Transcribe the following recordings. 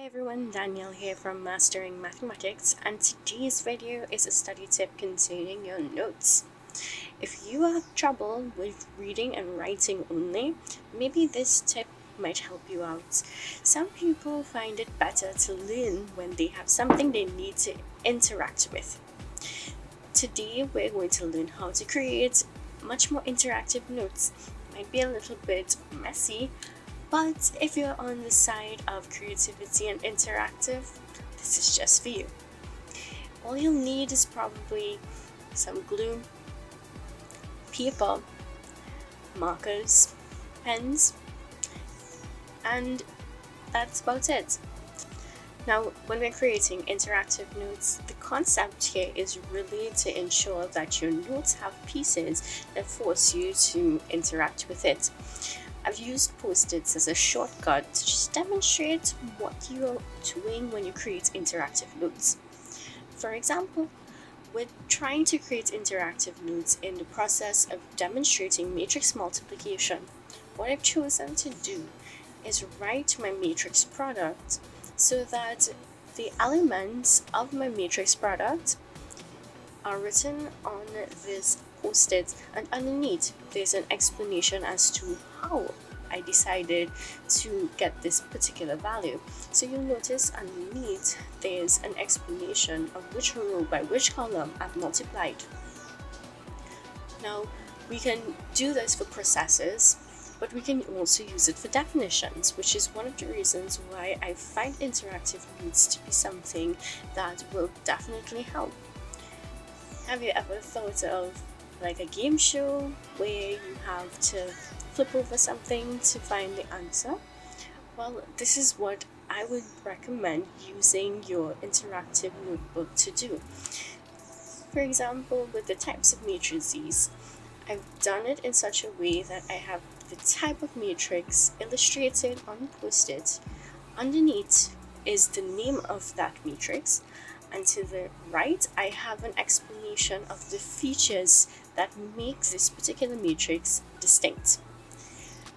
Hey everyone, Danielle here from Mastering Mathematics, and today's video is a study tip containing your notes. If you have trouble with reading and writing only, maybe this tip might help you out. Some people find it better to learn when they have something they need to interact with. Today we're going to learn how to create much more interactive notes. Might be a little bit messy, but if you're on the side of creativity and interactive, this is just for you. All you'll need is probably some glue, paper, markers, pens, and that's about it. Now, when we're creating interactive notes, the concept here is really to ensure that your notes have pieces that force you to interact with it. I've used Post-its as a shortcut to just demonstrate what you're doing when you create interactive notes. For example, we're trying to create interactive notes in the process of demonstrating matrix multiplication. What I've chosen to do is write my matrix product so that the elements of my matrix product are written on this Post-it, and underneath there's an explanation as to how I decided to get this particular value. So you'll notice underneath there's an explanation of which row by which column I've multiplied. Now we can do this for processes, but we can also use it for definitions, which is one of the reasons why I find interactive notes to be something that will definitely help. Have you ever thought of like a game show where you have to flip over something to find the answer? Well, this is what I would recommend using your interactive notebook to do. For example, with the types of matrices, I've done it in such a way that I have the type of matrix illustrated on Post-it. Underneath is the name of that matrix, and to the right I have an explanation of the features that make this particular matrix distinct.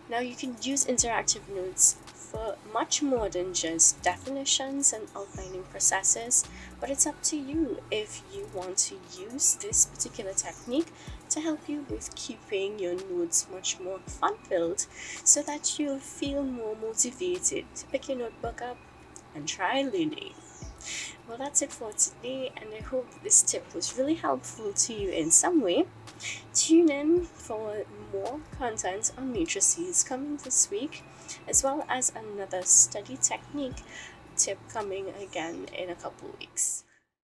Now you can use interactive notes for much more than just definitions and outlining processes, but it's up to you if you want to use this particular technique to help you with keeping your notes much more fun-filled so that you'll feel more motivated to pick your notebook up and try learning. Well, that's it for today, and I hope this tip was really helpful to you in some way. Tune in for more content on matrices coming this week, as well as another study technique tip coming again in a couple weeks.